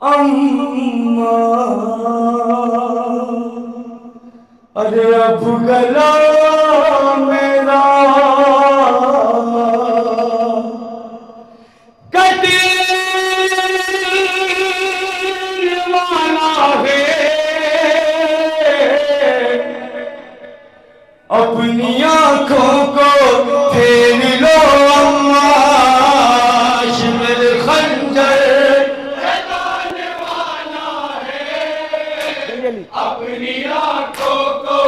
अम्मा अरे अब गला मेरा कटीवाला है, अपनी आंखों को फेर लो अम्मा, शिमर खंजर चलाने वाला है, अपनी आंखों को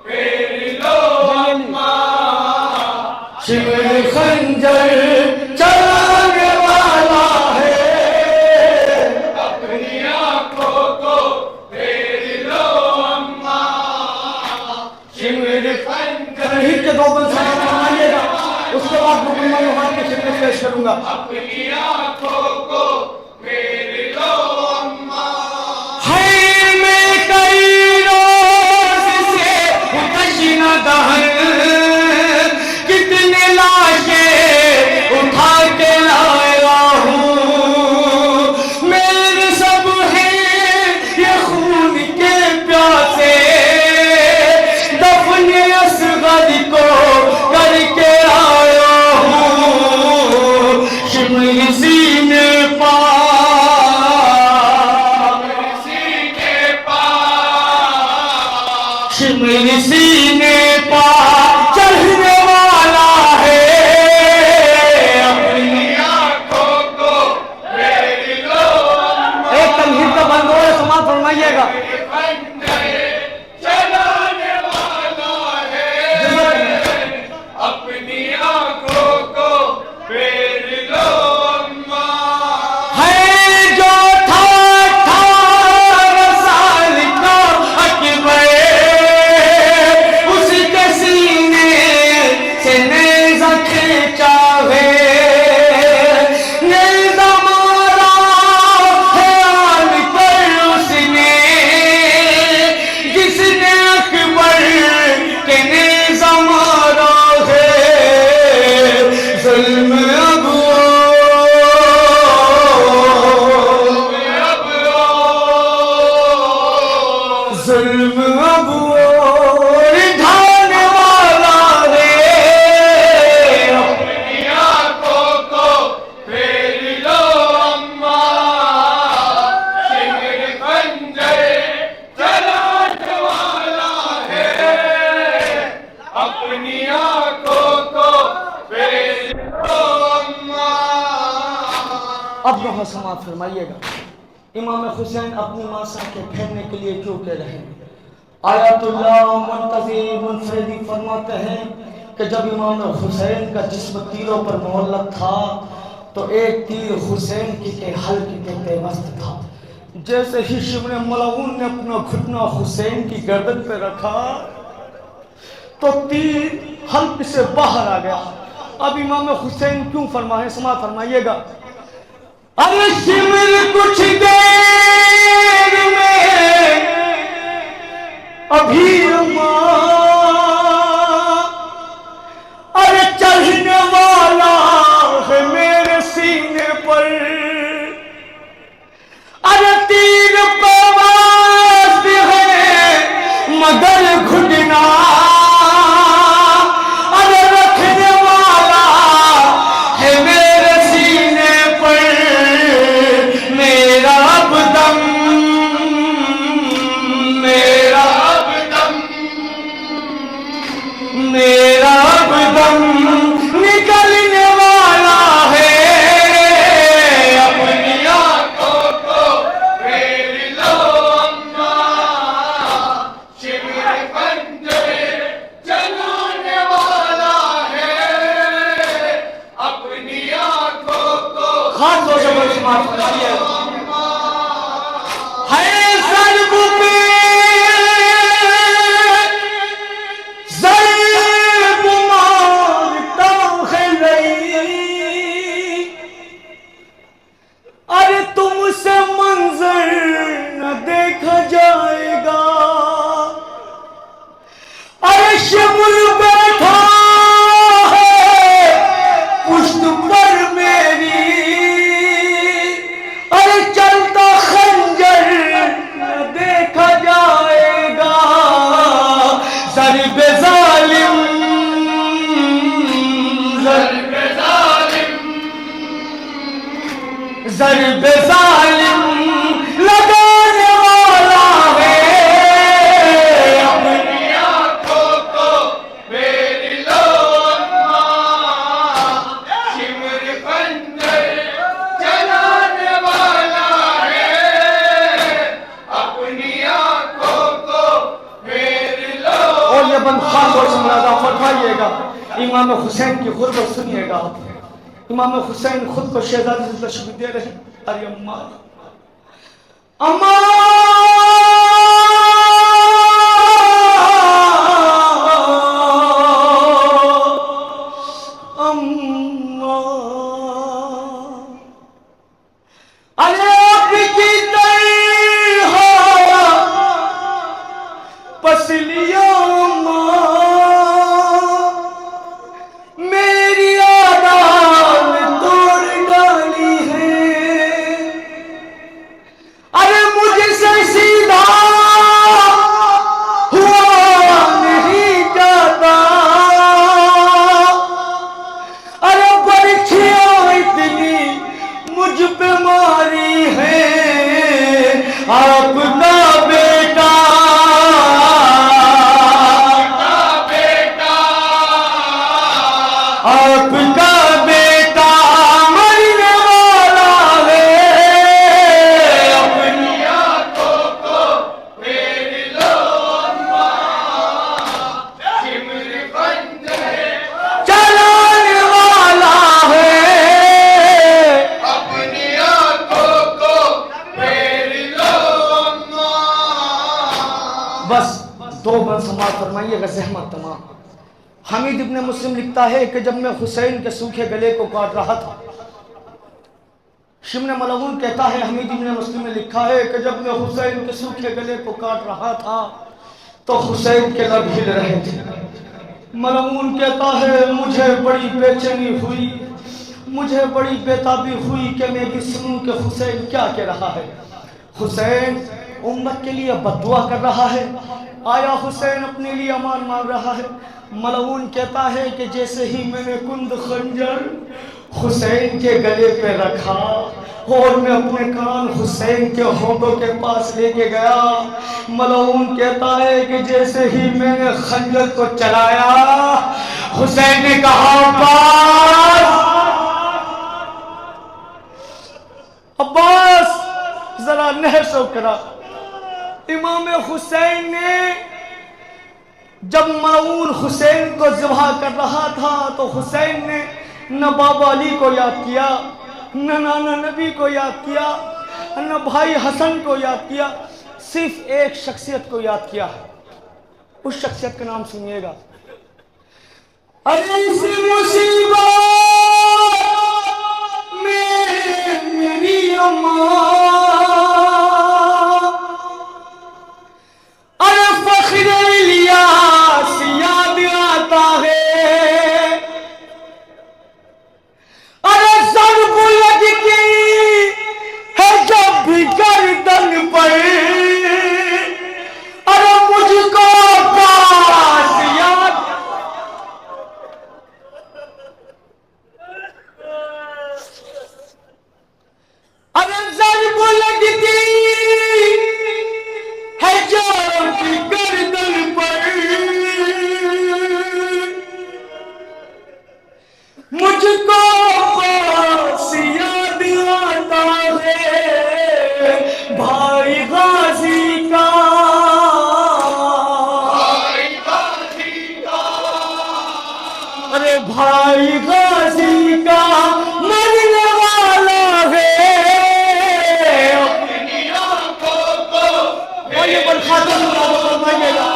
फेर लो अम्मा, शिमर खंजर चलाने वाला है, अपनी आंखों को फेर लो अम्मा, शिमर खंजर। हिट के दो बंद सुनाइएगा, उसके बाद मुकम्मल नमाज की खिदमत पेश करूंगा। अपनी आंखों को फेर लो अम्मा, है मैं कई रोज से तशना दहन, कितने लाशें उठा के लाया हूँ, मेरे सब हैं ये खून के प्यासे, दफन असग़र को करके आया हूँ, शिमर सीने पा शिमर सीने पा चढ़ने वाला है, अपनी आंखों को फेर लो अम्मा। एक तमहीद का बंद हो है, समाप्त फरमाइएगा। चलाने वाला है, अपनी आंखों को फेर लो अम्मा, है जो था 18 साल का अकबर, उसके सीने से नेज़ा खींचा है, नेज़ा मारा है आन पर उसने, जिसने अकबर के नेज़ा मारा है, ज़ुल्म अब ज़ुल्म अब ढाने वाला है, अपनी आंखों को फेर लो अम्मा, शिमर खंजर चलाने वाला है, अपनी आंखों को फेर लो अम्मा। अब यहाँ समाप्त फरमाइएगा। इमाम हुसैन अपनी मासा के फेरने के लिए क्यों कह रहे हैं? आयतुल्लाह मुंतज़ी मुनफरिदी फरमाते हैं कि जब इमाम हुसैन का जिस्म तीरों पर मुअल्लक़ था तो एक तीर हुसैन के हल्के के पेवस्त था। जैसे ही शिमर मलऊन ने अपना घुटना हुसैन की गर्दन पे रखा तो तीर हल्के से बाहर आ गया। अब इमाम हुसैन क्यों फरमाए, समाप्त फरमाइएगा। अरे शिमर कुछ देर में अभी अम्मा, अरे चढ़ने वाला है मेरे सीने पर, अरे तीर प्रवास है मगर घुटना, अरे रखने वाला है मेरे सीने पर, मेरा अब दम मेरा अब दम मेरा अब दम निकलने वाला है, अपनी आंखों को फेर लो अम्मा, शिमर खंजर चलाने वाला है, अपनी आंखों को खास तौर से समाप्त करिए। है ज़र्ब पे ज़र्ब मारता है नहीं, अरे तुमसे मंजर न देखा जाएगा, अरे शिमर बैठा है पुश्त पर मेरी, अरे चलता ज़रब ज़ालिम लगाने वाला है, अपनी आँखों को फेर लो अम्मा, शिमर खंजर चलाने वाला है, अपनी आँखों को फेर लो। और ये बंद खामोश मुलाज़ा फरमाइएगा, इमाम हुसैन की गुर्बत सुनिएगा। इमाम हुसैन खुद को शहजादी से तशबीह दे रहे हैं। अरे अम्मा, अम्मा, अम्मा, अरे आपकी तरह पसलियों मेरी आदान तोड़ डाली है, अरे मुझसे सीधा हुआ नहीं जाता, अरे बर्छियां इतनी मुझ पे मारी है, आपका बेटा आपका बेटा मरने वाला है, अपनी आँखों को फेर लो अम्मा, शिमर खंजर चलाने वाला है, अपनी आँखों को फेर लो अम्मा। बस दो बन समाज फरमाइएगा ज़हमत तमाम। हमीद इब्न मुस्लिम लिखता है कि जब मैं हुसैन के सूखे गले को काट रहा था, शिमन मलऊन कहता है, हमीद इब्न मुस्लिम ने लिखा है कि जब मैं हुसैन के सूखे गले को काट रहा था तो हुसैन के लब हिल रहे थे। मलऊन कहता है, मुझे बड़ी बेचैनी हुई, मुझे बड़ी बेताबी हुई कि मैं भी सुनूं कि हुसैन क्या कह रहा है। हुसैन उम्मत के लिए बद्दुआ कर रहा है, आया हुसैन अपने लिए अमान मांग रहा है। मलऊन कहता है कि जैसे ही मैंने कुंद खंजर हुसैन के गले पे रखा और मैं अपने कान हुसैन के होठों के पास लेके गया, मलऊन कहता है कि जैसे ही मैंने खंजर को चलाया, हुसैन ने कहा, अब्बास जरा नहसो करा। इमाम हुसैन ने जब मलऊन हुसैन को ज़िबह कर रहा था तो हुसैन ने न बाबा अली को याद किया, न नाना नबी को याद किया, न भाई हसन को याद किया, सिर्फ एक शख्सियत को याद किया। उस शख्सियत का नाम सुनिएगा। अरे इस मुसीबत में मेरी अम्मा, अरे फख्र इलियास याद आता है, अरे ज़र्ब लगती है जब भी गर्दन पर, अरे मुझको पास याद, अरे ज़र्ब लगती है जब भी गर्दन पर, मुझको पास याद आता है भाई गाजी का, अरे भाई गाजी का मरने वाला है, अपनी आँखों को ये बरखास्त फरमाइएगा।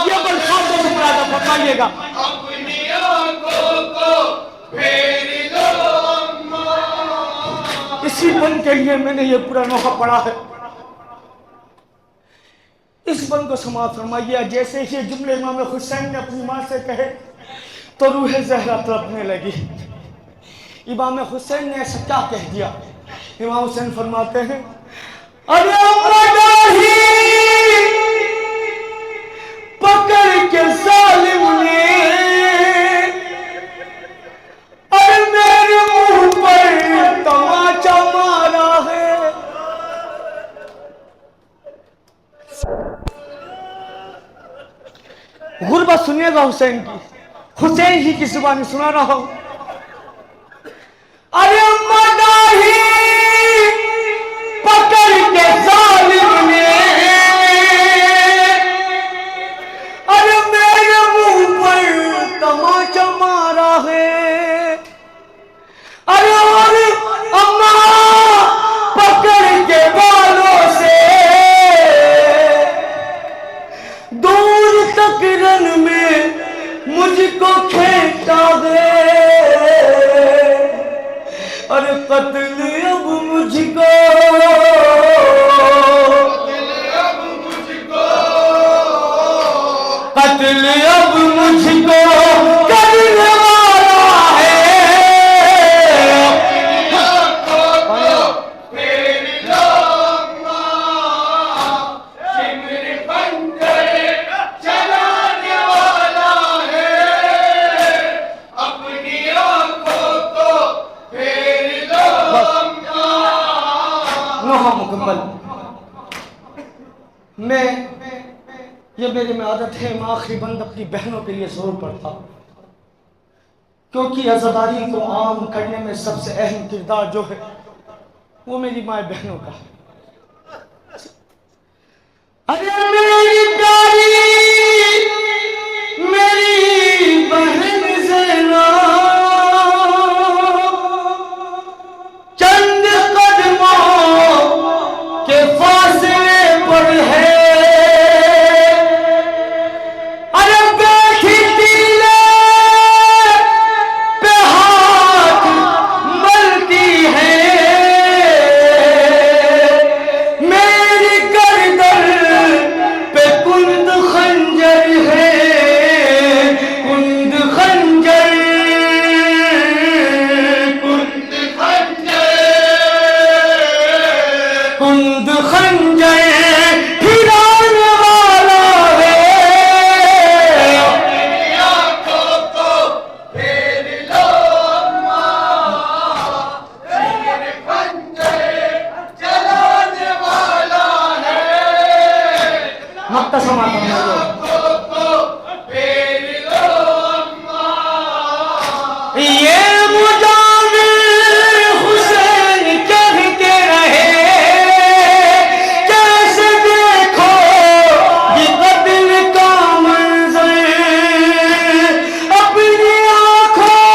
ये बरखास्त फरमाइएगा। अपनी आँखों को फेर लो अम्मा। इसी बन के लिए मैंने ये पूरा नोहा पढ़ा है। इस बन को समाप्त फरमाइए। जैसे ही जुमले इमाम हुसैन ने अपनी माँ से कहे तो रूह ज़हरा तड़पने लगी। इमाम हुसैन ने ऐसा क्या कह दिया? इमाम हुसैन फरमाते हैं, अरे पकड़ के जालिम ने सुनिएगा हुसैन की, हुसैन ही की जुबानी सुना रहा हूं। अरे मदाही पकड़ के जालिम ने, अरे मेरे मुंह पर तमाचा मारा है। अरे और अम्मा पकड़ के बालों से दूर तक रन में मुझको खेता है। अरे कत्ल अब मुझको, कत्ल अब मुझको करने वाला है। मुकम्मल। ये मेरे में आदत है, मैं आखिरी बंद अपनी बहनों के लिए जरूर पढ़ता हूँ, क्योंकि अज़ादारी को आम करने में सबसे अहम किरदार जो है वो मेरी माँ बहनों का है। अरे मेरी प्यारी मेरी बहन ज़ैना चंद कदमों के फासले पर है। अरे बैठी टीले पे हाथ मलती है, मेरी गर्दन पे कुंद खंजर है, कुंद खंजर, कुंद खंजर, कुंद खंजर फिराने वाला है। अपनी आंखों को फेर लो अम्मा, फिर खंजर चलाने वाला है। मक्ता समाता ये मुजामिल हुसैन कहते रहे, जैसे देखो ये कत्ल का मंजर, अपनी आंखों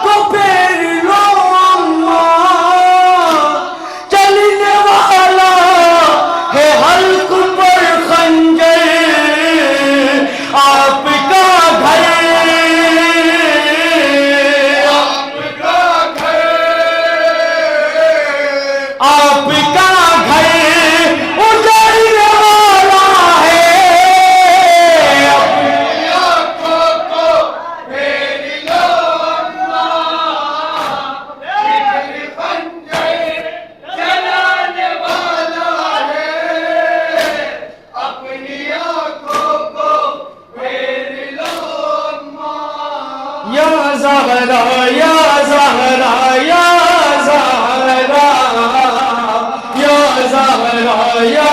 को फेर लो अम्मा, चलने वाला है हल्क पर खंजर, आपका घर, आपका घर उजड़ने वाला है। अपनी आंखों को फेर लो अम्मा, फिर खंजर चलाने वाला है। अपनी आंखों को फेर लो अम्मा। या ज़हरा या ज़हरा या ज़हरा या ज़हरा या